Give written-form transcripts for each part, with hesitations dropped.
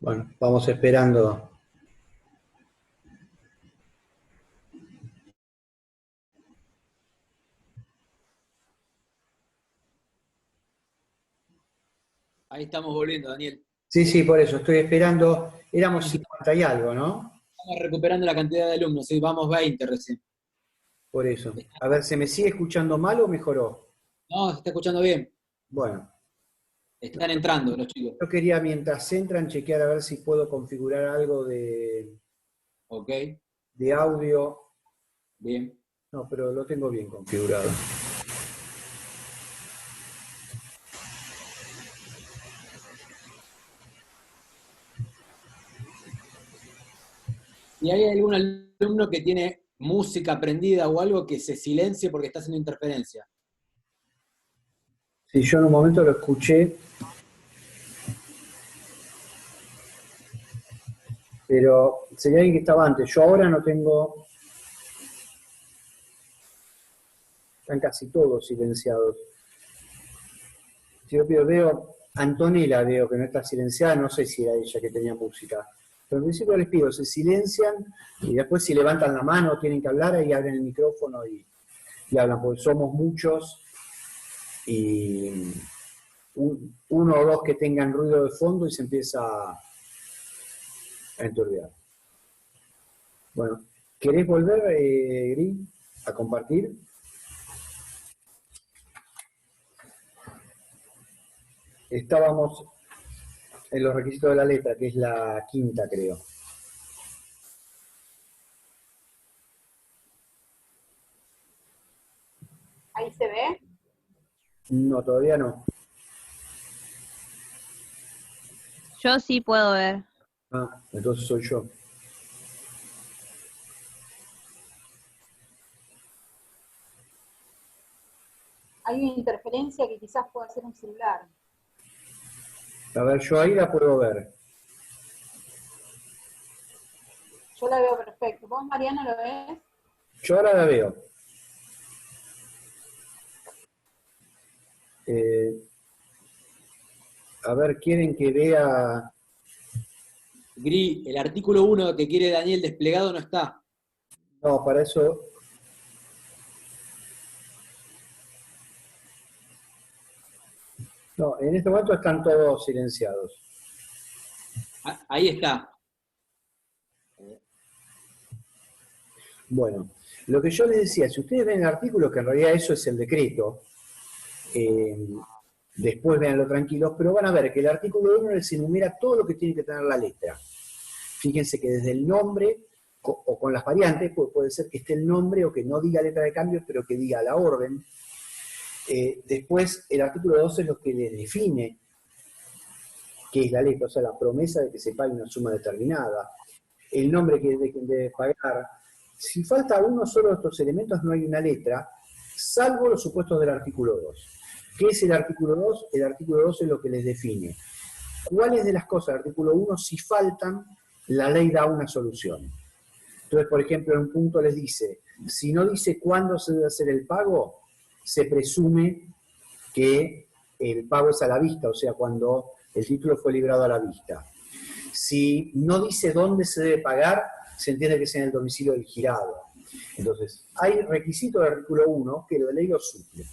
Bueno, vamos esperando. Ahí estamos volviendo, Daniel. Sí, por eso, estoy esperando. Éramos 50 y algo, ¿no? Estamos recuperando la cantidad de alumnos, sí, vamos 20 recién. Por eso. A ver, ¿se me sigue escuchando mal o mejoró? No, se está escuchando bien. Bueno, Están entrando los chicos. yo quería mientras entran chequear a ver si puedo configurar algo Ok, de audio. bien. No, pero lo tengo bien configurado. Si hay algún alumno que tiene música prendida o algo, que se silencie porque está haciendo interferencia. Sí, yo en un momento lo escuché, pero sería alguien que estaba antes. Yo ahora no tengo. Están casi todos silenciados. Si yo veo, Antonella veo que no está silenciada, no sé si era ella que tenía música. Pero al principio les pido, se silencian y después si levantan la mano tienen que hablar, ahí abren el micrófono y hablan, porque somos muchos y uno o dos que tengan ruido de fondo y se empieza a enturbiar. Bueno, ¿querés volver, Gris, a compartir? Estábamos en los requisitos de la letra, que es la quinta, creo. ¿Ahí se ve? No, todavía no. Yo sí puedo ver. Ah, entonces soy yo. Hay una interferencia que quizás pueda ser un celular. A ver, yo ahí la puedo ver. Yo la veo perfecto. ¿Vos, Mariana, lo ves? Yo ahora la veo. A ver, quieren que vea. Gri, el artículo 1 que quiere Daniel desplegado no está. No, para eso. No, en este momento están todos silenciados. Ahí está. Bueno, lo que yo les decía, si ustedes ven el artículo, que en realidad eso es el decreto, después véanlo tranquilos, pero van a ver que el artículo 1 les enumera todo lo que tiene que tener la letra. Fíjense que desde el nombre, o con las variantes, puede ser que esté el nombre o que no diga letra de cambio, pero que diga la orden. Después, el artículo 2 es lo que les define qué es la letra, o sea, la promesa de que se pague una suma determinada, el nombre que debe pagar. Si falta uno solo de estos elementos, no hay una letra, salvo los supuestos del artículo 2. ¿Qué es el artículo 2? El artículo 2 es lo que les define cuáles de las cosas del artículo 1, si faltan, la ley da una solución. Entonces, por ejemplo, en un punto les dice, si no dice cuándo se debe hacer el pago, se presume que el pago es a la vista, o sea, cuando el título fue librado a la vista. Si no dice dónde se debe pagar, se entiende que es en el domicilio del girado. Entonces, hay requisitos del artículo 1 que la ley lo suple.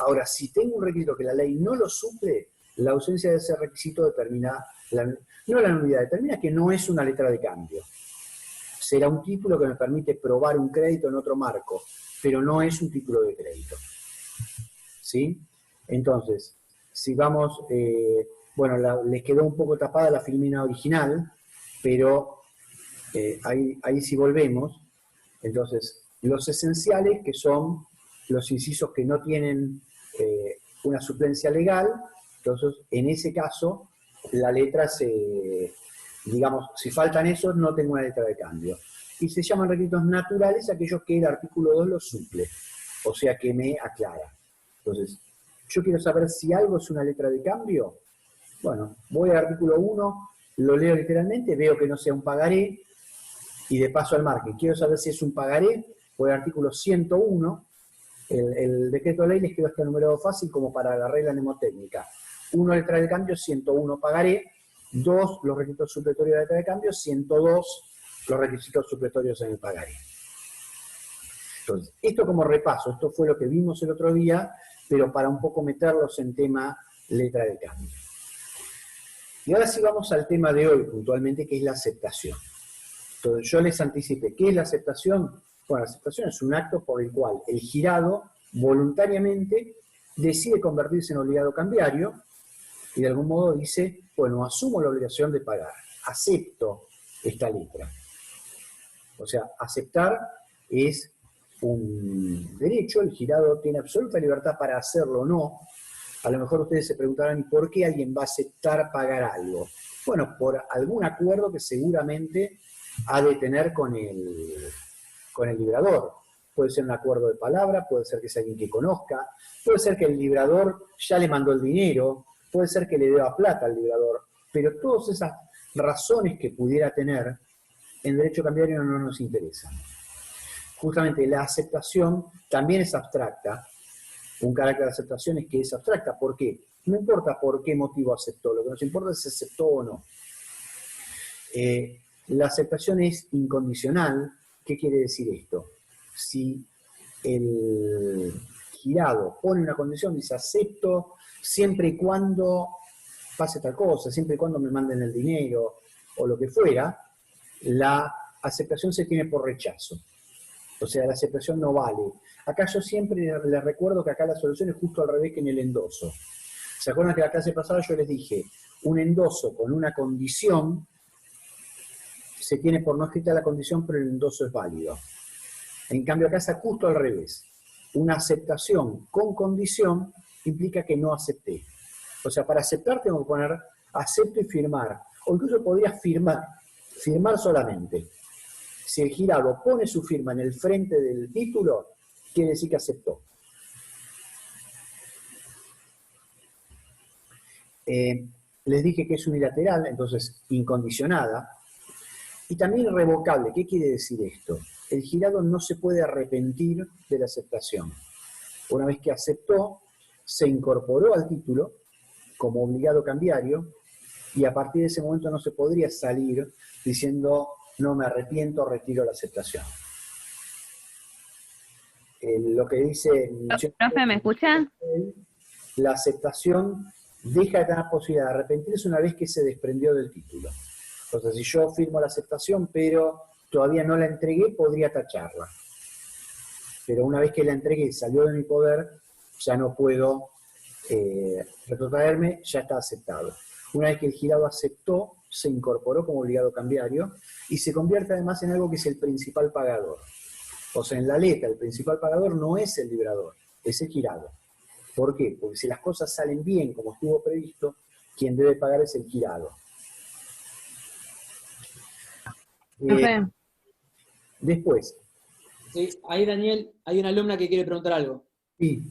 Ahora, si tengo un requisito que la ley no lo suple, la ausencia de ese requisito determina, no la nulidad, determina que no es una letra de cambio. Será un título que me permite probar un crédito en otro marco, pero no es un título de crédito. ¿Sí? Entonces, si vamos, bueno, les quedó un poco tapada la filmina original, pero ahí sí volvemos. Entonces, los esenciales, que son los incisos que no tienen una suplencia legal, entonces, en ese caso, la letra digamos, si faltan esos, no tengo una letra de cambio. Y se llaman requisitos naturales aquellos que el artículo 2 los suple, o sea, que me aclara. Entonces, yo quiero saber si algo es una letra de cambio. Bueno, voy al artículo 1, lo leo literalmente, veo que no sea un pagaré, y de paso al margen. Quiero saber si es un pagaré, voy al artículo 101, el decreto de ley les quedó este numerado fácil como para la regla mnemotécnica. 1 letra de cambio, 101 pagaré, 2 los requisitos supletorios de la letra de cambio, 102 los requisitos supletorios en el pagaré. Entonces, esto como repaso, esto fue lo que vimos el otro día, pero para un poco meterlos en tema letra de cambio. Y ahora sí vamos al tema de hoy puntualmente, que es la aceptación. Entonces yo les anticipé, ¿qué es la aceptación? Bueno, la aceptación es un acto por el cual el girado voluntariamente decide convertirse en obligado cambiario y de algún modo dice, bueno, asumo la obligación de pagar, acepto esta letra. O sea, aceptar es un derecho, el girado tiene absoluta libertad para hacerlo o no. A lo mejor ustedes se preguntarán, ¿y por qué alguien va a aceptar pagar algo? Bueno, por algún acuerdo que seguramente ha de tener con el librador. Puede ser un acuerdo de palabra, puede ser que sea alguien que conozca, puede ser que el librador ya le mandó el dinero, puede ser que le deba plata al librador, pero todas esas razones que pudiera tener en derecho cambiario no nos interesan. Justamente la aceptación también es abstracta. Un carácter de aceptación es que es abstracta. ¿Por qué? No importa por qué motivo aceptó, lo que nos importa es si aceptó o no. La aceptación es incondicional. ¿Qué quiere decir esto? Si el girado pone una condición, dice acepto siempre y cuando pase tal cosa, siempre y cuando me manden el dinero o lo que fuera, la aceptación se tiene por rechazo. O sea, la aceptación no vale. Acá yo siempre les recuerdo que acá la solución es justo al revés que en el endoso. ¿Se acuerdan que la clase pasada yo les dije, un endoso con una condición se tiene por no escrita la condición, pero el endoso es válido? En cambio acá es justo al revés. Una aceptación con condición implica que no acepté. O sea, para aceptar tengo que poner acepto y firmar. O incluso podría firmar solamente. Si el girado pone su firma en el frente del título, quiere decir que aceptó. Les dije que es unilateral, entonces incondicionada. Y también irrevocable. ¿Qué quiere decir esto? El girado no se puede arrepentir de la aceptación. Una vez que aceptó, se incorporó al título como obligado cambiario y a partir de ese momento no se podría salir diciendo no me arrepiento, retiro la aceptación. Lo que dice... Profe, ¿me escuchan? La aceptación deja de tener posibilidad de arrepentirse una vez que se desprendió del título. Entonces, si yo firmo la aceptación, pero todavía no la entregué, podría tacharla. Pero una vez que la entregué y salió de mi poder, ya no puedo retrotraerme, ya está aceptado. Una vez que el girado aceptó, se incorporó como obligado cambiario y se convierte además en algo que es el principal pagador. O sea, en la letra, el principal pagador no es el librador, es el girado. ¿Por qué? Porque si las cosas salen bien como estuvo previsto, quien debe pagar es el girado. Después. Sí, ahí Daniel, hay una alumna que quiere preguntar algo. Sí.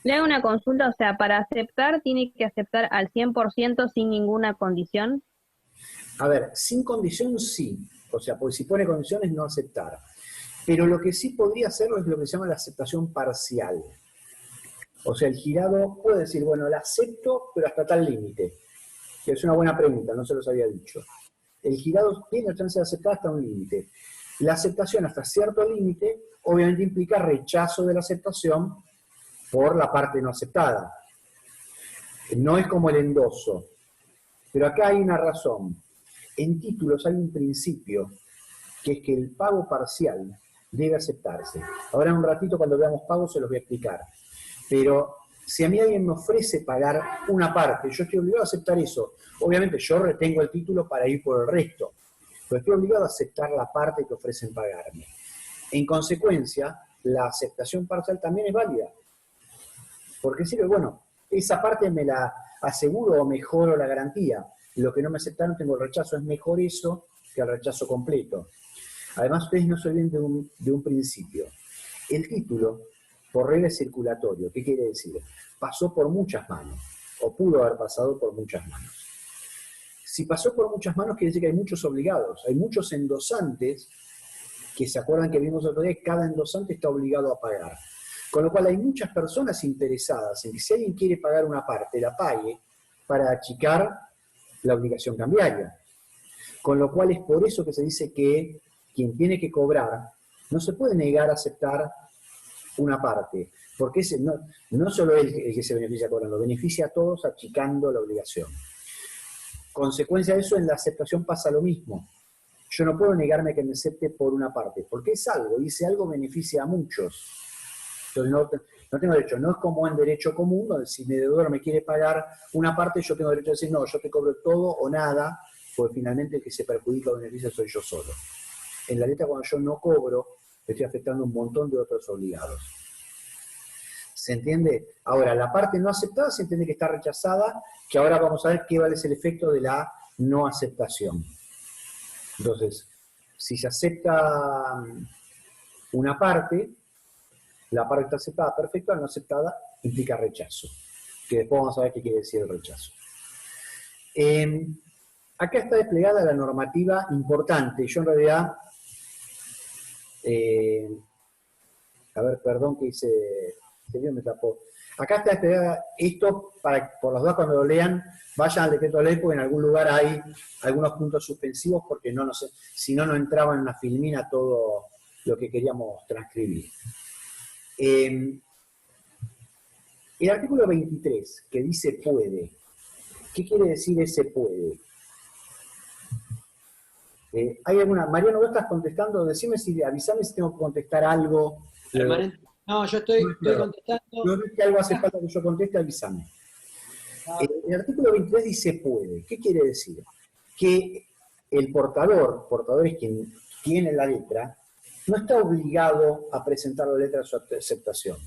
Le hago una consulta, o sea, para aceptar, ¿tiene que aceptar al 100% sin ninguna condición? A ver, sin condición sí. O sea, porque si pone condiciones no aceptar. Pero lo que sí podría hacerlo es lo que se llama la aceptación parcial. O sea, el girado puede decir, bueno, la acepto, pero hasta tal límite. Que es una buena pregunta, no se los había dicho. El girado tiene la chance de aceptar hasta un límite. La aceptación hasta cierto límite, obviamente implica rechazo de la aceptación por la parte no aceptada. No es como el endoso. Pero acá hay una razón. En títulos hay un principio, que es que el pago parcial debe aceptarse. Ahora en un ratito cuando veamos pagos se los voy a explicar. Pero si a mí alguien me ofrece pagar una parte, yo estoy obligado a aceptar eso. Obviamente yo retengo el título para ir por el resto, pero estoy obligado a aceptar la parte que ofrecen pagarme. En consecuencia, la aceptación parcial también es válida. Porque sirve, bueno, esa parte me la aseguro o mejoro la garantía. Lo que no me aceptaron tengo el rechazo, es mejor eso que el rechazo completo. Además, ustedes no se olviden de un principio. El título, por regla, es circulatorio. ¿Qué quiere decir? Pasó por muchas manos, o pudo haber pasado por muchas manos. Si pasó por muchas manos, quiere decir que hay muchos obligados, hay muchos endosantes, que se acuerdan que vimos otro día, cada endosante está obligado a pagar. Con lo cual hay muchas personas interesadas en que si alguien quiere pagar una parte, la pague, para achicar la obligación cambiaria. Con lo cual es por eso que se dice que quien tiene que cobrar no se puede negar a aceptar una parte, porque no solo él el que se beneficia cobrando, beneficia a todos achicando la obligación. Consecuencia de eso, en la aceptación pasa lo mismo. Yo no puedo negarme que me acepte por una parte, porque es algo, y ese algo beneficia a muchos. Entonces no tengo derecho, no es como en derecho común, donde si mi deudor me quiere pagar una parte, yo tengo derecho a decir, no, yo te cobro todo o nada, porque finalmente el que se perjudica o beneficia soy yo solo. En la letra, cuando yo no cobro, estoy afectando a un montón de otros obligados. ¿Se entiende? Ahora, la parte no aceptada se entiende que está rechazada, que ahora vamos a ver cuál es el efecto de la no aceptación. Entonces, si se acepta una parte, la parte está aceptada, perfecto, la no aceptada implica rechazo, que después vamos a ver qué quiere decir el rechazo. Acá está desplegada la normativa importante. Yo en realidad, a ver, perdón que hice, me tapó. Acá está desplegada esto, para por los dos cuando lo lean, vayan al decreto de ley, porque en algún lugar hay algunos puntos suspensivos, porque no sé, si no, no entraba en una filmina todo lo que queríamos transcribir. El artículo 23, que dice puede, ¿qué quiere decir ese puede? ¿Hay alguna? Mariano, ¿vos estás contestando? Decime avísame si tengo que contestar algo. No, yo estoy contestando. No ves que algo hace falta que yo conteste, avísame. El artículo 23 dice puede. ¿Qué quiere decir? Que el portador es quien tiene la letra, no está obligado a presentar la letra de su aceptación.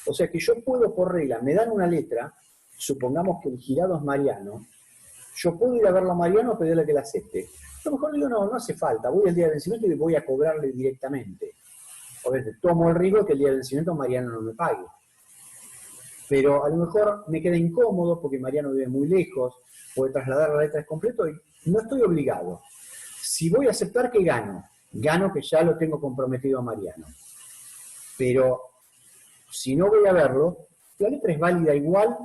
O sea que yo puedo, por regla, me dan una letra, supongamos que el girado es Mariano, yo puedo ir a verlo a Mariano a pedirle que la acepte. A lo mejor digo, no hace falta, voy al día de vencimiento y voy a cobrarle directamente. Obviamente, tomo el riesgo que el día de vencimiento Mariano no me pague. Pero a lo mejor me queda incómodo porque Mariano vive muy lejos, puede trasladar la letra completo y no estoy obligado. Si voy a aceptar, ¿qué gano? Gano que ya lo tengo comprometido a Mariano. Pero si no voy a verlo, la letra es válida igual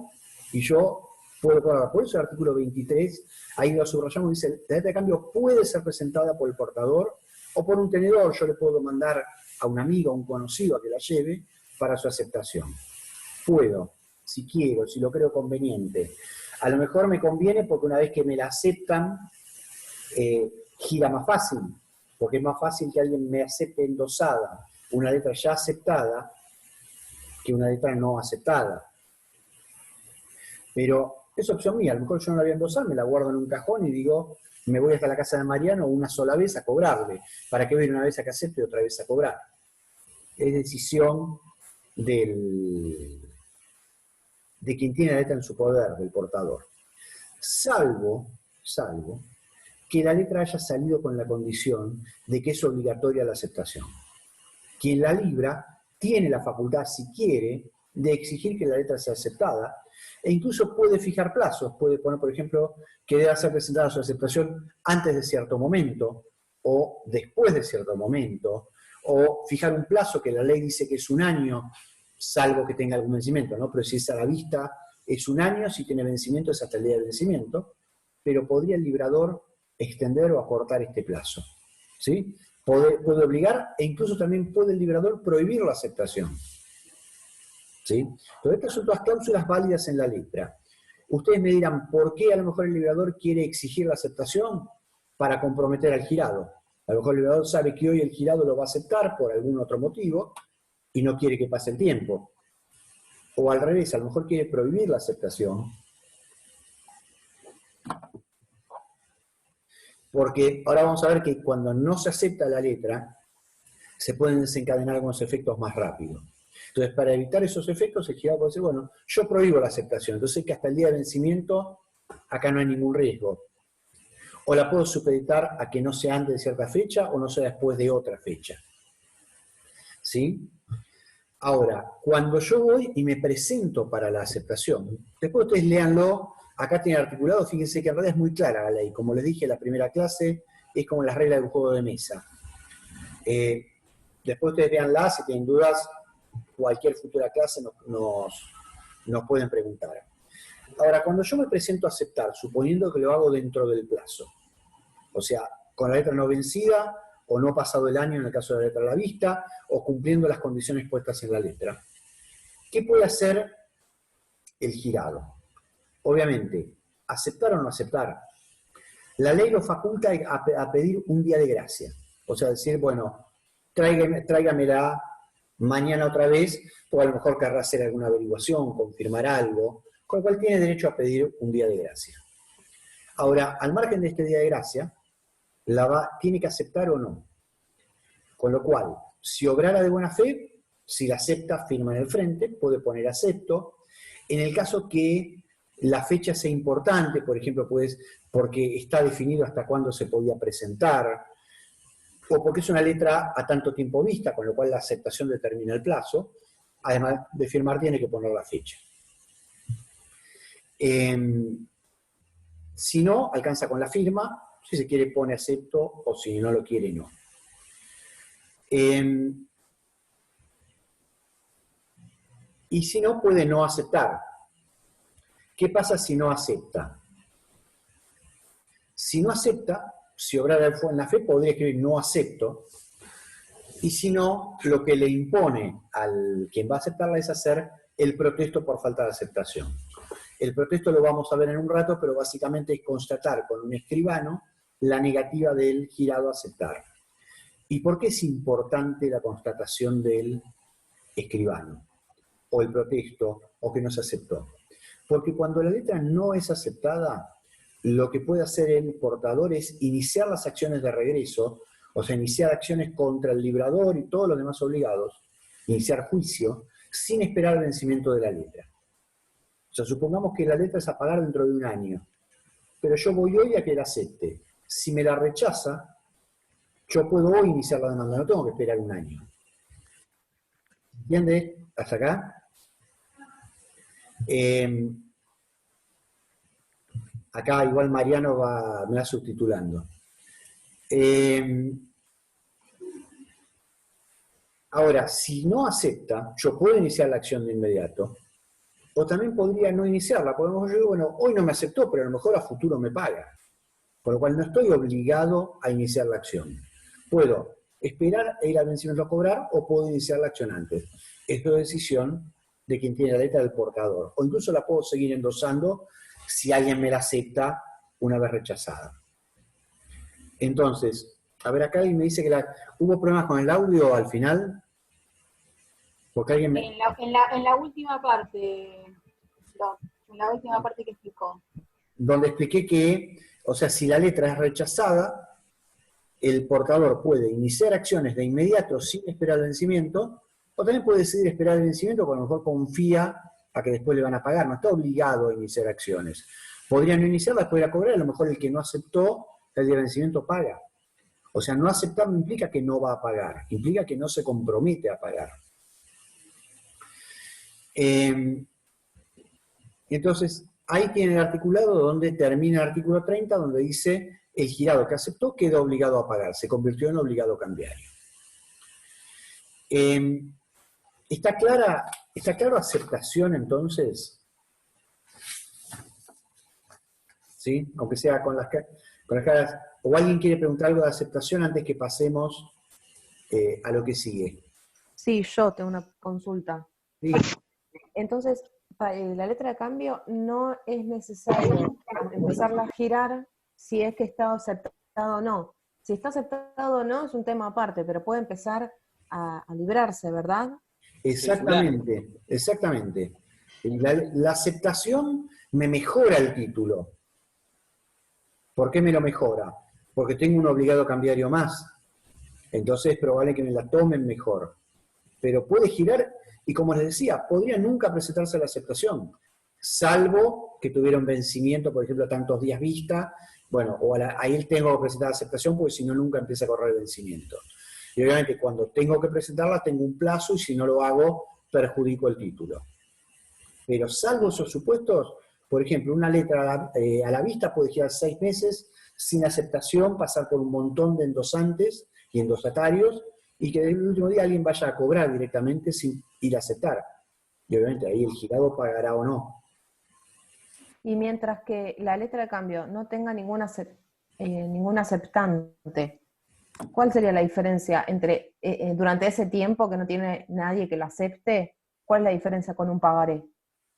y yo puedo cobrarla. Por eso el artículo 23, ahí lo subrayamos, dice, la letra de cambio puede ser presentada por el portador o por un tenedor. Yo le puedo mandar a un amigo, a un conocido a que la lleve para su aceptación. Puedo, si quiero, si lo creo conveniente. A lo mejor me conviene porque una vez que me la aceptan, gira más fácil, porque es más fácil que alguien me acepte endosada una letra ya aceptada que una letra no aceptada. Pero es opción mía, a lo mejor yo no la voy a endosar, me la guardo en un cajón y digo, me voy hasta la casa de Mariano una sola vez a cobrarle, para que venga una vez a que acepte y otra vez a cobrar. Es decisión de quien tiene la letra en su poder, del portador. Salvo que la letra haya salido con la condición de que es obligatoria la aceptación. Quien la libra tiene la facultad, si quiere, de exigir que la letra sea aceptada, e incluso puede fijar plazos, puede poner, por ejemplo, que deba ser presentada su aceptación antes de cierto momento, o después de cierto momento, o fijar un plazo que la ley dice que es 1 año, salvo que tenga algún vencimiento, ¿no? Pero si es a la vista, es 1 año, si tiene vencimiento es hasta el día del vencimiento, pero podría el librador extender o acortar este plazo, ¿sí? Puede obligar, e incluso también puede el librador prohibir la aceptación, ¿sí? Entonces estas son todas cláusulas válidas en la letra. Ustedes me dirán, ¿por qué a lo mejor el librador quiere exigir la aceptación? Para comprometer al girado. A lo mejor el librador sabe que hoy el girado lo va a aceptar por algún otro motivo y no quiere que pase el tiempo. O al revés, a lo mejor quiere prohibir la aceptación. Porque ahora vamos a ver que cuando no se acepta la letra, se pueden desencadenar algunos efectos más rápido. Entonces, para evitar esos efectos, el girado puede decir, bueno, yo prohíbo la aceptación, entonces que hasta el día de vencimiento acá no hay ningún riesgo. O la puedo supeditar a que no sea antes de cierta fecha o no sea después de otra fecha. ¿Sí? Ahora, cuando yo voy y me presento para la aceptación, después ustedes léanlo, acá tiene articulado, fíjense que en realidad es muy clara la ley. Como les dije en la primera clase, es como las reglas de un juego de mesa. Después ustedes véanla, si tienen dudas, cualquier futura clase nos pueden preguntar. Ahora, cuando yo me presento a aceptar, suponiendo que lo hago dentro del plazo, o sea, con la letra no vencida, o no pasado el año en el caso de la letra a la vista, o cumpliendo las condiciones puestas en la letra, ¿qué puede hacer el jurado? Obviamente, aceptar o no aceptar. La ley lo faculta a pedir un día de gracia. O sea, decir, bueno, tráigamela mañana otra vez, o a lo mejor querrá hacer alguna averiguación, confirmar algo, con lo cual tiene derecho a pedir un día de gracia. Ahora, al margen de este día de gracia, tiene que aceptar o no. Con lo cual, si obrara de buena fe, si la acepta, firma en el frente, puede poner acepto. En el caso que la fecha sea importante, por ejemplo, pues porque está definido hasta cuándo se podía presentar, o porque es una letra a tanto tiempo vista, con lo cual la aceptación determina el plazo, además de firmar tiene que poner la fecha. Si no, alcanza con la firma, si se quiere pone acepto, o si no lo quiere, no. Y si no, puede no aceptar. ¿Qué pasa si no acepta? Si no acepta, si obrara en la fe, podría escribir no acepto, y si no, lo que le impone al quien va a aceptarla es hacer el protesto por falta de aceptación. El protesto lo vamos a ver en un rato, pero básicamente es constatar con un escribano la negativa del jurado a aceptar. ¿Y por qué es importante la constatación del escribano? O el protesto, o que no se aceptó. Porque cuando la letra no es aceptada, lo que puede hacer el portador es iniciar las acciones de regreso, o sea, iniciar acciones contra el librador y todos los demás obligados, iniciar juicio, sin esperar el vencimiento de la letra. O sea, supongamos que la letra es a pagar dentro de un año, pero yo voy hoy a que la acepte. Si me la rechaza, yo puedo hoy iniciar la demanda, no tengo que esperar un año. ¿Entiendes? ¿Hasta acá? Acá igual Mariano me va subtitulando. Ahora, si no acepta, yo puedo iniciar la acción de inmediato, o también podría no iniciarla. Podemos decir, bueno, hoy no me aceptó, pero a lo mejor a futuro me paga. Con lo cual no estoy obligado a iniciar la acción. Puedo esperar e ir al vencimiento a cobrar, o puedo iniciar la acción antes. Esto es decisión de quien tiene la letra del portador. O incluso la puedo seguir endosando si alguien me la acepta una vez rechazada. Entonces, a ver, acá alguien me dice que hubo problemas con el audio al final. Porque alguien me... En la última parte, en la última parte que explicó. Donde expliqué que, o sea, si la letra es rechazada, el portador puede iniciar acciones de inmediato sin esperar el vencimiento, o también puede decidir esperar el vencimiento, porque a lo mejor confía a que después le van a pagar, no está obligado a iniciar acciones. Podría no iniciarlas, podría cobrar, a lo mejor el que no aceptó el día de vencimiento paga. O sea, no aceptar no implica que no va a pagar, implica que no se compromete a pagar. Entonces, ahí tiene el articulado donde termina el artículo 30, donde dice el jurado que aceptó queda obligado a pagar, se convirtió en obligado cambiario. ¿Está claro aceptación entonces? ¿Sí? Aunque sea con las caras. ¿O alguien quiere preguntar algo de aceptación antes que pasemos a lo que sigue? Sí, yo tengo una consulta. Sí. Entonces, la letra de cambio no es necesario empezarla a girar si es que está aceptado o no. Si está aceptado o no es un tema aparte, pero puede empezar a librarse, ¿verdad? Exactamente, exactamente. La aceptación me mejora el título. ¿Por qué me lo mejora? Porque tengo un obligado cambiario más. Entonces es probable que me la tomen mejor. Pero puede girar, y como les decía, podría nunca presentarse a la aceptación, salvo que tuviera un vencimiento, por ejemplo, tantos días vista, bueno, o ahí tengo que presentar la aceptación, porque si no, nunca empieza a correr el vencimiento. Y obviamente cuando tengo que presentarla, tengo un plazo, y si no lo hago, perjudico el título. Pero salvo esos supuestos, por ejemplo, una letra a la vista puede girar 6 meses sin aceptación, pasar por un montón de endosantes y endosatarios, y que el último día alguien vaya a cobrar directamente sin ir a aceptar. Y obviamente ahí el jurado pagará o no. Y mientras que la letra de cambio no tenga ningún aceptante, ¿cuál sería la diferencia entre, durante ese tiempo que no tiene nadie que lo acepte, cuál es la diferencia con un pagaré?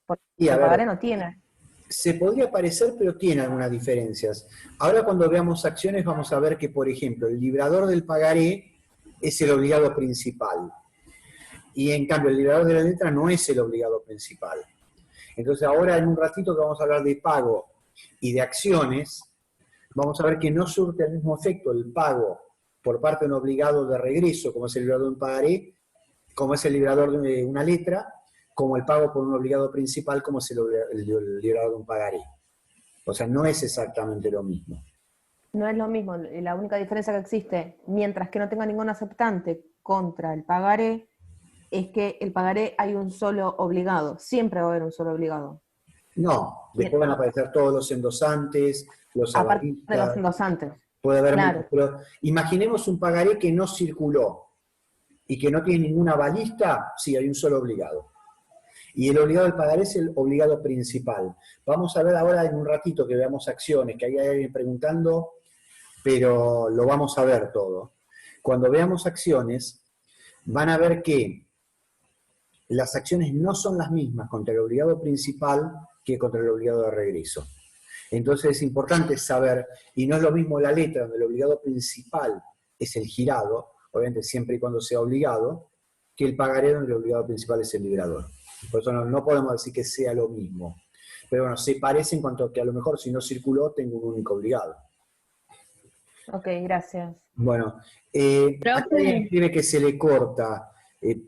Porque Y a el ver, pagaré no tiene. se podría parecer, pero tiene algunas diferencias. Ahora cuando veamos acciones vamos a ver que, por ejemplo, el librador del pagaré es el obligado principal. Y en cambio el librador de la letra no es el obligado principal. Entonces ahora en un ratito que vamos a hablar de pago y de acciones, vamos a ver que no surte el mismo efecto el pago por parte de un obligado de regreso, como es el librador de un pagaré, como es el librador de una letra, como el pago por un obligado principal, como es el librador de un pagaré. O sea, no es exactamente lo mismo. No es lo mismo. La única diferencia que existe, mientras que no tenga ningún aceptante contra el pagaré, es que el pagaré hay un solo obligado. Siempre va a haber un solo obligado. No, después van a aparecer todos los endosantes, los Aparte de avalistas, los antes. puede haber Claro. muchos, pero imaginemos un pagaré que no circuló y que no tiene ninguna avalista, sí, hay un solo obligado. Y el obligado del pagaré es el obligado principal. Vamos a ver ahora en un ratito que veamos acciones, que ahí hay alguien preguntando, pero lo vamos a ver todo. Cuando veamos acciones, van a ver que las acciones no son las mismas contra el obligado principal que contra el obligado de regreso. Entonces es importante saber, y no es lo mismo la letra donde el obligado principal es el girado, obviamente siempre y cuando sea obligado, que el pagaré donde el obligado principal es el librador. Por eso no podemos decir que sea lo mismo. Pero bueno, se parece en cuanto a que a lo mejor si no circuló tengo un único obligado. Ok, gracias. Bueno, Profe. aquí escribe que se le corta.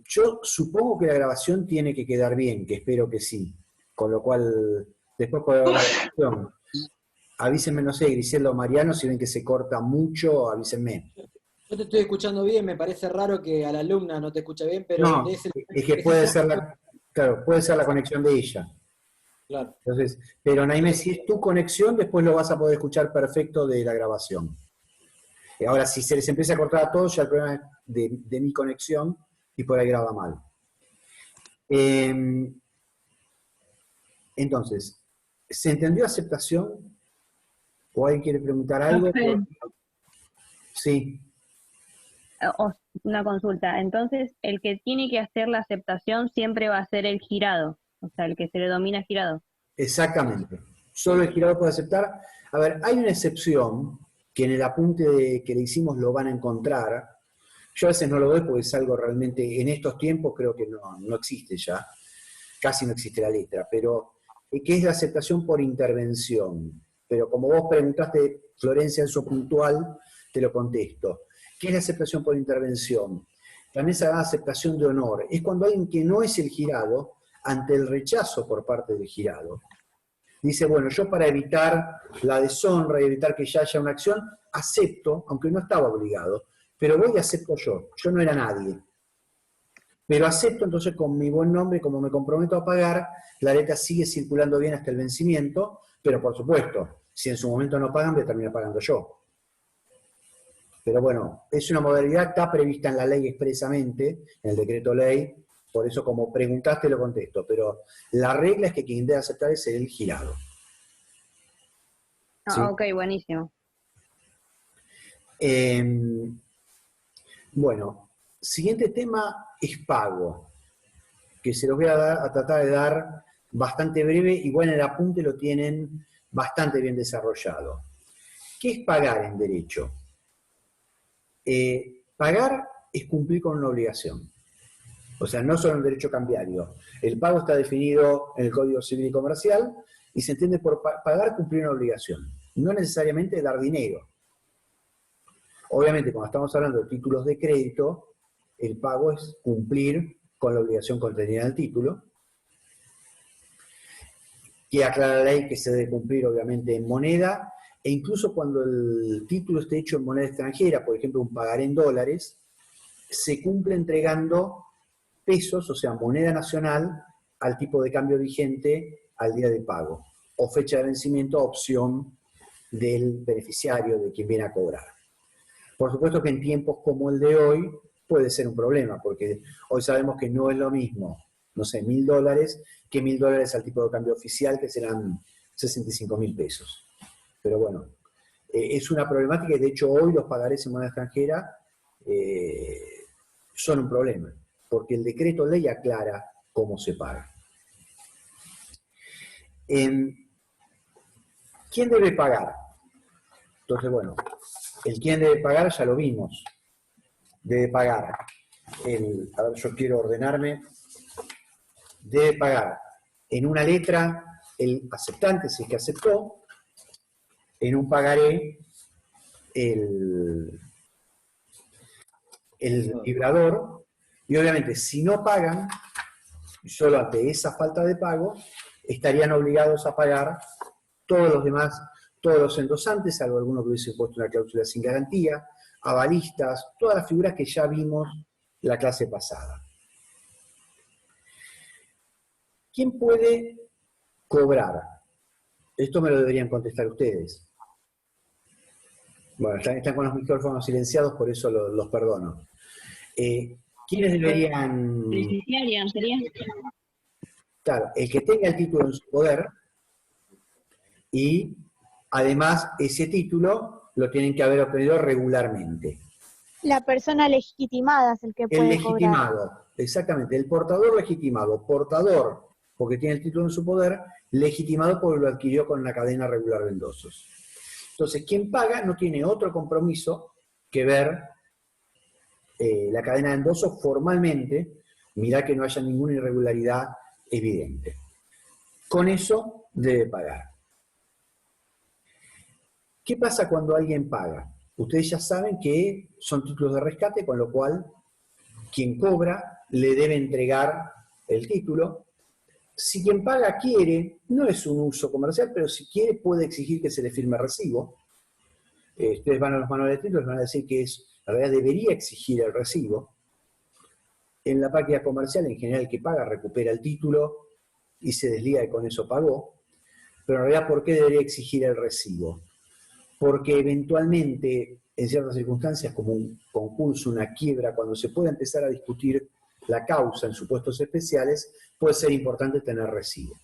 Yo supongo que la grabación tiene que quedar bien, que espero que sí. Con lo cual, después puede haber la grabación. Avísenme, no sé, Griselda o Mariano, si ven que se corta mucho, avísenme. Yo te estoy escuchando bien, me parece raro que a la alumna no te escuche bien, pero No, es que puede ser claro, puede ser la conexión de ella. Claro. Entonces, pero Naime, si es tu conexión, después lo vas a poder escuchar perfecto de la grabación. Ahora, si se les empieza a cortar a todos, ya el problema es de mi conexión y por ahí graba mal. Entonces, ¿se entendió aceptación? ¿O alguien quiere preguntar algo? Profe. Sí. Una consulta. Entonces, el que tiene que hacer la aceptación siempre va a ser el girado, o sea, el que se le domina girado. Exactamente. Solo el girado puede aceptar. A ver, hay una excepción que en el apunte que le hicimos lo van a encontrar. Yo a veces no lo doy porque es algo realmente, en estos tiempos creo que no existe ya. Casi no existe la letra, pero que es la aceptación por intervención. Pero como vos preguntaste, Florencia, eso puntual, te lo contesto. ¿Qué es la aceptación por intervención? También se llama aceptación de honor. Es cuando alguien que no es el girado, ante el rechazo por parte del girado, dice, bueno, yo para evitar la deshonra y evitar que ya haya una acción, acepto, aunque no estaba obligado, pero voy y acepto yo no era nadie. Pero acepto, entonces con mi buen nombre, como me comprometo a pagar, la letra sigue circulando bien hasta el vencimiento, pero por supuesto, si en su momento no pagan, voy a terminar pagando yo. Pero bueno, es una modalidad que está prevista en la ley expresamente, en el decreto ley, por eso como preguntaste lo contesto, pero la regla es que quien debe aceptar es el girado. ¿Sí? Ok, buenísimo. Bueno, siguiente tema es pago, que se los voy a tratar de dar bastante breve, igual en el apunte lo tienen bastante bien desarrollado. ¿Qué es pagar en derecho? Pagar es cumplir con una obligación. O sea, no solo en derecho cambiario. El pago está definido en el Código Civil y Comercial y se entiende por pagar cumplir una obligación. No necesariamente dar dinero. Obviamente, cuando estamos hablando de títulos de crédito, el pago es cumplir con la obligación contenida en el título, que aclara la ley que se debe cumplir obviamente en moneda, e incluso cuando el título esté hecho en moneda extranjera, por ejemplo un pagaré en dólares, se cumple entregando pesos, o sea, moneda nacional, al tipo de cambio vigente al día de pago, o fecha de vencimiento, opción del beneficiario, de quien viene a cobrar. Por supuesto que en tiempos como el de hoy puede ser un problema, porque hoy sabemos que no es lo mismo, no sé, $1.000, que $1.000 al tipo de cambio oficial, que serán 65.000 pesos. Pero bueno, es una problemática y de hecho hoy los pagarés en moneda extranjera son un problema, porque el decreto ley aclara cómo se paga. ¿Quién debe pagar? Entonces, bueno, el quién debe pagar ya lo vimos. Debe pagar, a ver, yo quiero ordenarme, debe pagar en una letra el aceptante, si es que aceptó, en un pagaré el librador, y obviamente si no pagan, solo ante esa falta de pago, estarían obligados a pagar todos los demás, todos los endosantes, salvo algunos que hubiesen puesto una cláusula sin garantía, avalistas, todas las figuras que ya vimos la clase pasada. ¿Quién puede cobrar? Esto me lo deberían contestar ustedes. Bueno, están con los micrófonos silenciados, por eso los perdono. ¿Quiénes deberían...? Beneficiaria, ¿sería? Claro, el que tenga el título en su poder y además ese título lo tienen que haber obtenido regularmente. La persona legitimada es el que El puede legitimado, cobrar. exactamente, el portador legitimado, portador porque tiene el título en su poder, legitimado porque lo adquirió con una cadena regular de endosos. Entonces, quien paga no tiene otro compromiso que ver la cadena de endosos formalmente, mirar que no haya ninguna irregularidad evidente. Con eso debe pagar. ¿Qué pasa cuando alguien paga? Ustedes ya saben que son títulos de rescate, con lo cual quien cobra le debe entregar el título. Si quien paga quiere, no es un uso comercial, pero si quiere puede exigir que se le firme recibo. Ustedes van a los manuales de títulos y van a decir que en realidad debería exigir el recibo. En la práctica comercial, en general, el que paga recupera el título y se desliga y con eso pagó. Pero en realidad, ¿por qué debería exigir el recibo? Porque eventualmente, en ciertas circunstancias, como un concurso, una quiebra, cuando se puede empezar a discutir la causa en supuestos especiales, puede ser importante tener recibo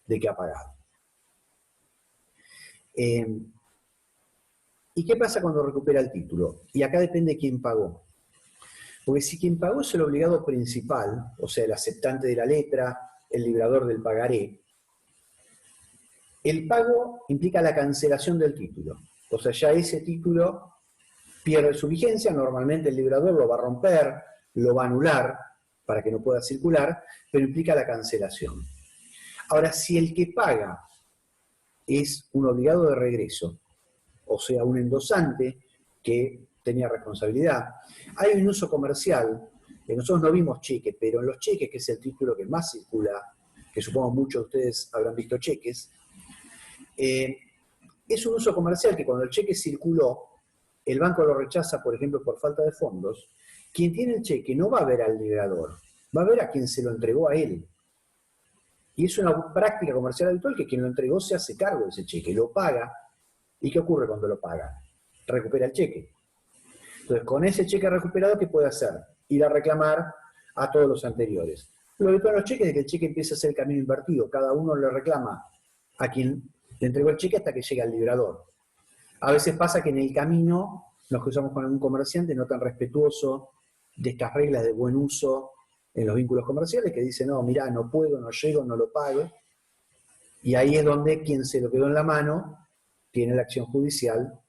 de que ha pagado. ¿Y qué pasa cuando recupera el título? Y acá depende de quién pagó. Porque si quien pagó es el obligado principal, o sea, el aceptante de la letra, el librador del pagaré, el pago implica la cancelación del título. O sea, ya ese título pierde su vigencia, normalmente el librador lo va a romper, lo va a anular para que no pueda circular, pero implica la cancelación. Ahora, si el que paga es un obligado de regreso, o sea, un endosante que tenía responsabilidad, hay un uso comercial, que nosotros no vimos cheque, pero en los cheques, que es el título que más circula, que supongo muchos de ustedes habrán visto cheques, es un uso comercial que cuando el cheque circuló, el banco lo rechaza, por ejemplo, por falta de fondos, quien tiene el cheque no va a ver al librador, va a ver a quien se lo entregó a él. Y es una práctica comercial habitual que quien lo entregó se hace cargo de ese cheque, lo paga. ¿Y qué ocurre cuando lo paga? Recupera el cheque. Entonces, con ese cheque recuperado, ¿qué puede hacer? Ir a reclamar a todos los anteriores. Lo habitual de los cheques es que el cheque empieza a hacer el camino invertido. Cada uno le reclama a quien le entregó el cheque hasta que llega al librador. A veces pasa que en el camino nos cruzamos con algún comerciante no tan respetuoso de estas reglas de buen uso en los vínculos comerciales, que dice, no, mirá, no puedo, no llego, no lo pago. Y ahí es donde quien se lo quedó en la mano tiene la acción judicial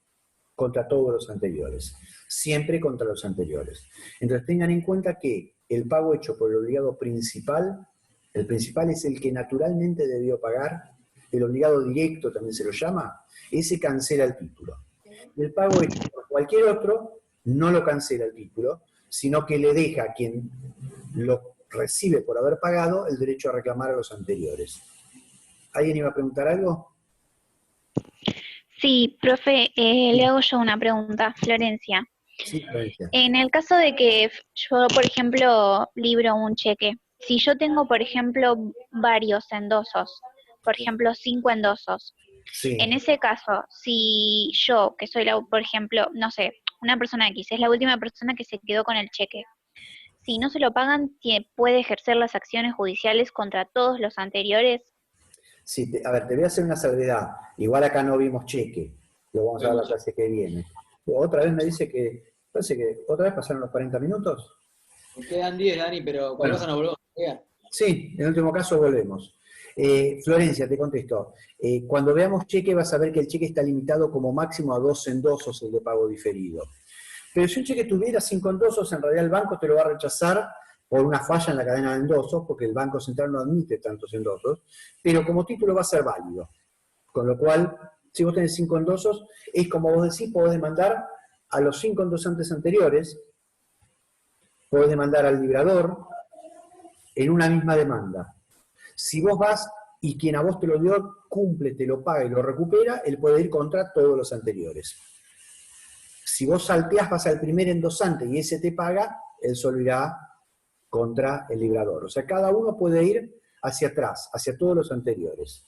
contra todos los anteriores. Siempre contra los anteriores. Entonces tengan en cuenta que el pago hecho por el obligado principal, el principal es el que naturalmente debió pagar, el obligado directo también se lo llama, ese cancela el título. El pago hecho por cualquier otro no lo cancela el título, sino que le deja a quien lo recibe por haber pagado el derecho a reclamar a los anteriores. ¿Alguien iba a preguntar algo? Sí, profe, le hago yo una pregunta, Florencia. Sí, Florencia. En el caso de que yo, por ejemplo, libro un cheque, si yo tengo, por ejemplo, varios endosos, por ejemplo, 5 endosos, Sí. en ese caso, si yo, que soy, por ejemplo, no sé, una persona X, es la última persona que se quedó con el cheque, si no se lo pagan, ¿puede ejercer las acciones judiciales contra todos los anteriores? Sí, a ver, te voy a hacer una salvedad. Igual acá no vimos cheque. Lo vamos a ver la clase que viene. Otra vez me dice que, parece que otra vez pasaron los 40 minutos. Nos quedan 10, Dani, pero cualquier cosa nos volvemos a pegar. Sí, en el último caso volvemos. Florencia, te contesto. Cuando veamos cheque vas a ver que el cheque está limitado como máximo a 2 endosos, el de pago diferido. Pero si un cheque tuviera 5 endosos, en realidad el banco te lo va a rechazar por una falla en la cadena de endosos, porque el Banco Central no admite tantos endosos, pero como título va a ser válido. Con lo cual, si vos tenés 5 endosos, es como vos decís, podés demandar a los 5 endosantes anteriores, podés demandar al librador en una misma demanda. Si vos vas y quien a vos te lo dio cumple, te lo paga y lo recupera, él puede ir contra todos los anteriores. Si vos salteás, vas al primer endosante y ese te paga, él solo irá contra el librador. O sea, cada uno puede ir hacia atrás, hacia todos los anteriores.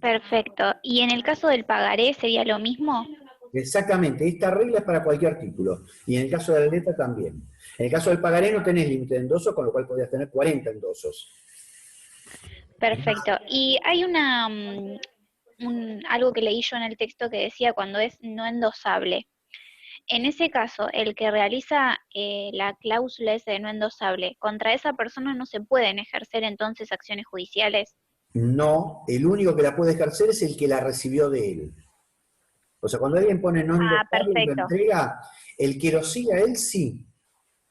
Perfecto. ¿Y en el caso del pagaré sería lo mismo? Exactamente, esta regla es para cualquier título, y en el caso de la letra también. En el caso del pagaré no tenés límite de endosos, con lo cual podrías tener 40 endosos. Perfecto. Y hay algo que leí yo en el texto que decía cuando es no endosable. En ese caso, el que realiza la cláusula esa de no endosable, contra esa persona no se pueden ejercer entonces acciones judiciales. No, el único que la puede ejercer es el que la recibió de él. O sea, cuando alguien pone no endosable y lo perfecto. entrega, el que lo siga él sí,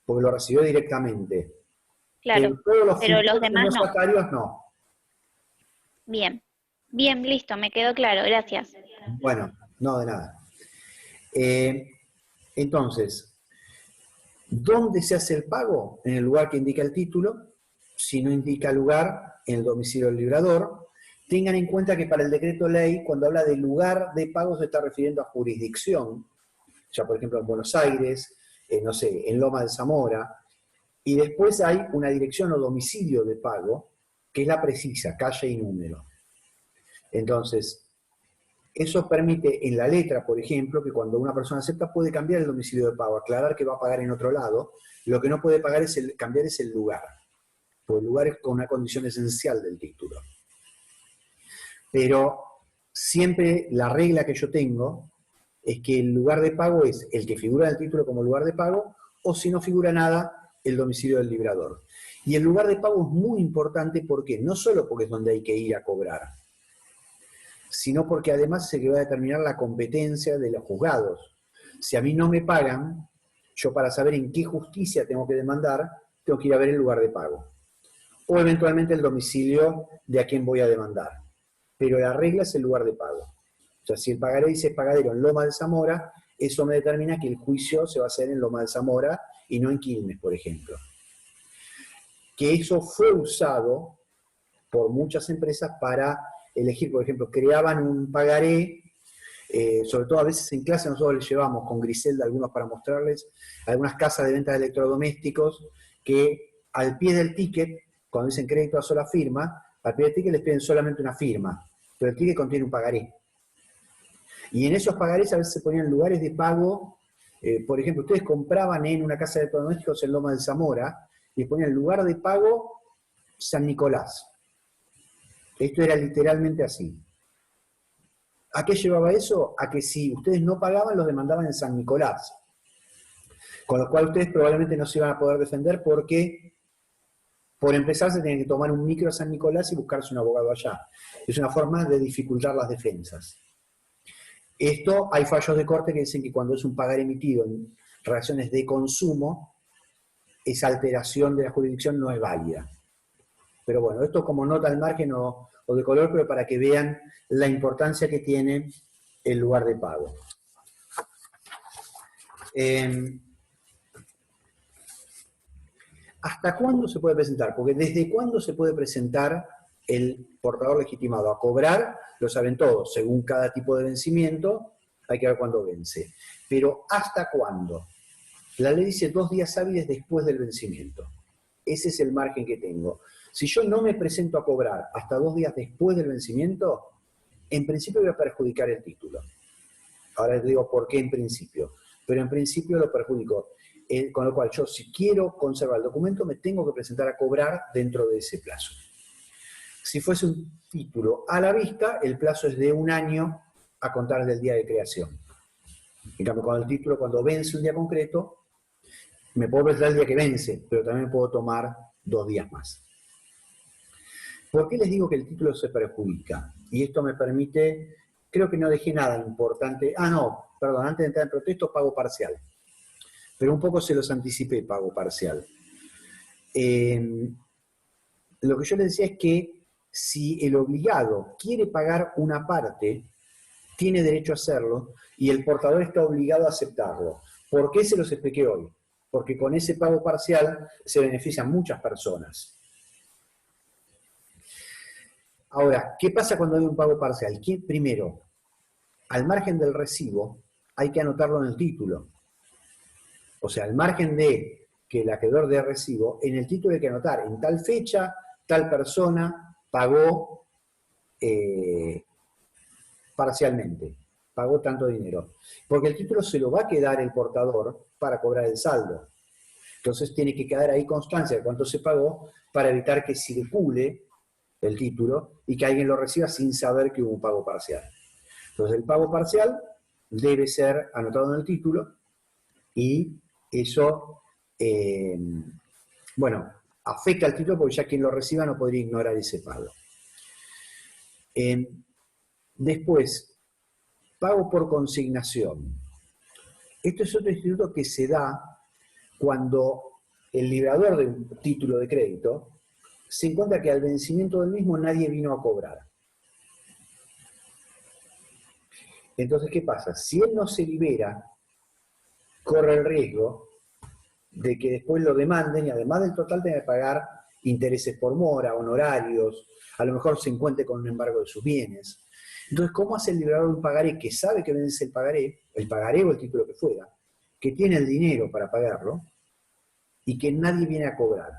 porque lo recibió directamente. Claro, pero los demás no. Notarios no. Bien, bien, listo, me quedó claro, gracias. Bueno, no de nada. Entonces, ¿dónde se hace el pago? En el lugar que indica el título. Si no indica lugar, en el domicilio del librador. Tengan en cuenta que para el decreto ley, cuando habla de lugar de pago, se está refiriendo a jurisdicción. Ya, por ejemplo, en Buenos Aires, no sé, en Loma de Zamora. Y después hay una dirección o domicilio de pago, que es la precisa, calle y número. Entonces, eso permite en la letra, por ejemplo, que cuando una persona acepta puede cambiar el domicilio de pago, aclarar que va a pagar en otro lado. Lo que no puede cambiar es el lugar, porque el lugar es una condición esencial del título. Pero siempre la regla que yo tengo es que el lugar de pago es el que figura en el título como lugar de pago, o si no figura nada, el domicilio del librador. Y el lugar de pago es muy importante, ¿por qué? No solo porque es donde hay que ir a cobrar, sino porque además se va a determinar la competencia de los juzgados. Si a mí no me pagan, yo para saber en qué justicia tengo que demandar, tengo que ir a ver el lugar de pago. O eventualmente el domicilio de a quién voy a demandar. Pero la regla es el lugar de pago. O sea, si el pagaré dice pagadero en Loma de Zamora, eso me determina que el juicio se va a hacer en Loma de Zamora y no en Quilmes, por ejemplo. Que eso fue usado por muchas empresas para elegir, por ejemplo, creaban un pagaré, sobre todo a veces en clase nosotros les llevamos con Griselda algunos para mostrarles, algunas casas de venta de electrodomésticos que al pie del ticket, cuando dicen crédito a sola firma, al pie del ticket les piden solamente una firma, pero el ticket contiene un pagaré. Y en esos pagarés a veces se ponían lugares de pago, por ejemplo, ustedes compraban en una casa de electrodomésticos en Loma de Zamora, y ponían lugar de pago San Nicolás. Esto era literalmente así. ¿A qué llevaba eso? A que si ustedes no pagaban, los demandaban en San Nicolás. Con lo cual ustedes probablemente no se iban a poder defender porque, por empezar, se tienen que tomar un micro a San Nicolás y buscarse un abogado allá. Es una forma de dificultar las defensas. Esto, hay fallos de corte que dicen que cuando es un pagar emitido en relaciones de consumo, esa alteración de la jurisdicción no es válida. Pero bueno, esto como nota al margen o de color, pero para que vean la importancia que tiene el lugar de pago. ¿Hasta cuándo se puede presentar? Porque ¿desde cuándo se puede presentar el portador legitimado a cobrar? Lo saben todos, según cada tipo de vencimiento, hay que ver cuándo vence. Pero ¿hasta cuándo? La ley dice 2 días hábiles después del vencimiento. Ese es el margen que tengo. Si yo no me presento a cobrar hasta 2 días después del vencimiento, en principio voy a perjudicar el título. Ahora les digo por qué en principio. Pero en principio lo perjudico. Con lo cual yo, si quiero conservar el documento, me tengo que presentar a cobrar dentro de ese plazo. Si fuese un título a la vista, el plazo es de 1 año a contar del día de creación. En cambio, cuando el título, cuando vence un día concreto, me puedo presentar el día que vence, pero también puedo tomar 2 días más. ¿Por qué les digo que el título se perjudica? Y esto me permite, creo que no dejé nada importante. Ah, no, perdón, antes de entrar en protesto, pago parcial. Pero un poco se los anticipé, pago parcial. Lo que yo les decía es que si el obligado quiere pagar una parte, tiene derecho a hacerlo y el portador está obligado a aceptarlo. ¿Por qué se los expliqué hoy? Porque con ese pago parcial se benefician muchas personas. Ahora, ¿qué pasa cuando hay un pago parcial? Primero, al margen del recibo, hay que anotarlo en el título. O sea, al margen de que el acreedor dé recibo, en el título hay que anotar, en tal fecha, tal persona pagó parcialmente, pagó tanto dinero. Porque el título se lo va a quedar el portador para cobrar el saldo. Entonces tiene que quedar ahí constancia de cuánto se pagó para evitar que circule el título y que alguien lo reciba sin saber que hubo un pago parcial. Entonces el pago parcial debe ser anotado en el título y eso, bueno, afecta al título porque ya quien lo reciba no podría ignorar ese pago. Después, pago por consignación. Esto es otro instituto que se da cuando el librador de un título de crédito se encuentra que al vencimiento del mismo nadie vino a cobrar. Entonces, ¿qué pasa? Si él no se libera, corre el riesgo de que después lo demanden y además del total tenga que pagar intereses por mora, honorarios, a lo mejor se encuentre con un embargo de sus bienes. Entonces, ¿cómo hace el librador de un pagaré que sabe que vence el pagaré o el título que fuera, que tiene el dinero para pagarlo y que nadie viene a cobrar?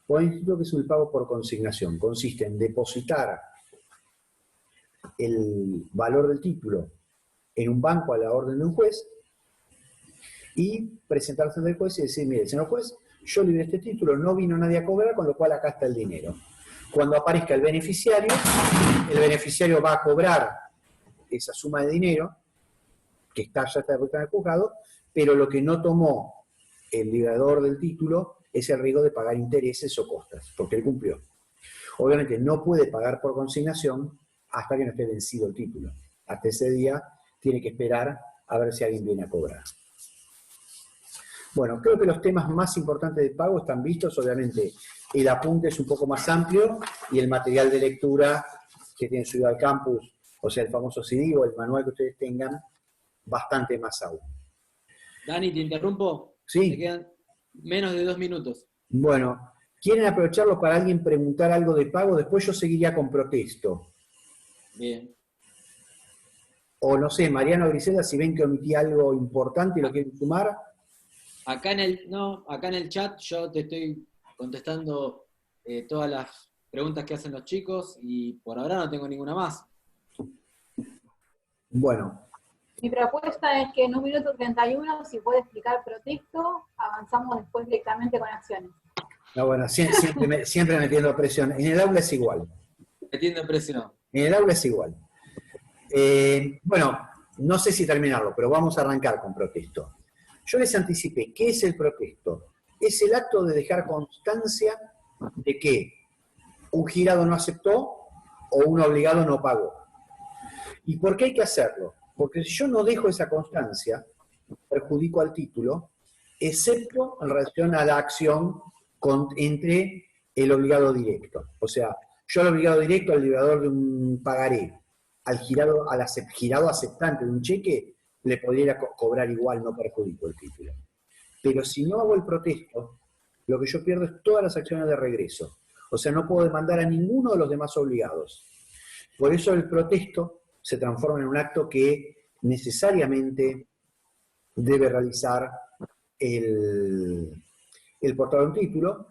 Por el instituto que es el pago por consignación, consiste en depositar el valor del título en un banco a la orden de un juez y presentarse ante el juez y decir, mire, señor juez, yo libré este título, no vino nadie a cobrar, con lo cual acá está el dinero. Cuando aparezca el beneficiario va a cobrar esa suma de dinero, que ya está depositada en el juzgado, pero lo que no tomó el librador del título es el riesgo de pagar intereses o costas, porque él cumplió. Obviamente no puede pagar por consignación hasta que no esté vencido el título. Hasta ese día tiene que esperar a ver si alguien viene a cobrar. Bueno, creo que los temas más importantes de pago están vistos. Obviamente el apunte es un poco más amplio y el material de lectura que tiene subido al campus, o sea, el famoso CD o el manual que ustedes tengan, bastante más aún. Dani, ¿te interrumpo? Sí. Te quedan menos de 2 minutos. Bueno, ¿quieren aprovecharlo para alguien preguntar algo de pago? Después yo seguiría con protesto. Bien. O no sé, Mariano o Griselda, si ven que omití algo importante y lo quieren sumar. Acá en el chat yo te estoy contestando todas las preguntas que hacen los chicos y por ahora no tengo ninguna más. Bueno. Mi propuesta es que en 1 minuto 31, si puede explicar protesto, avanzamos después directamente con acciones. No, bueno, siempre metiendo presión. En el aula es igual. Metiendo presión. En el aula es igual. Bueno, no sé si terminarlo, pero vamos a arrancar con protesto. Yo les anticipé, ¿qué es el protesto? Es el acto de dejar constancia de que un girado no aceptó o un obligado no pagó. ¿Y por qué hay que hacerlo? Porque si yo no dejo esa constancia, perjudico al título, excepto en relación a la acción entre el obligado directo. O sea, yo al obligado directo, al librador de un pagaré, al girado aceptante de un cheque, le podría cobrar igual, no perjudico el título. Pero si no hago el protesto, lo que yo pierdo es todas las acciones de regreso. O sea, no puedo demandar a ninguno de los demás obligados. Por eso el protesto se transforma en un acto que necesariamente debe realizar el portador de un título,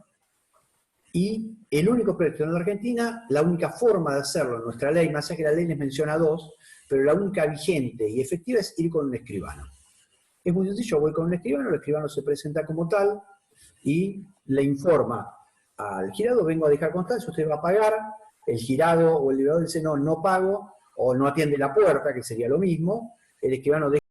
y el único proyecto en la Argentina, la única forma de hacerlo en nuestra ley, más allá que la ley les menciona 2, pero la única vigente y efectiva es ir con un escribano. Es muy sencillo, voy con un escribano, el escribano se presenta como tal y le informa al girado, vengo a dejar constancia, usted va a pagar el girado o el liberador dice no, no pago, o no atiende la puerta, que sería lo mismo, el escribano deja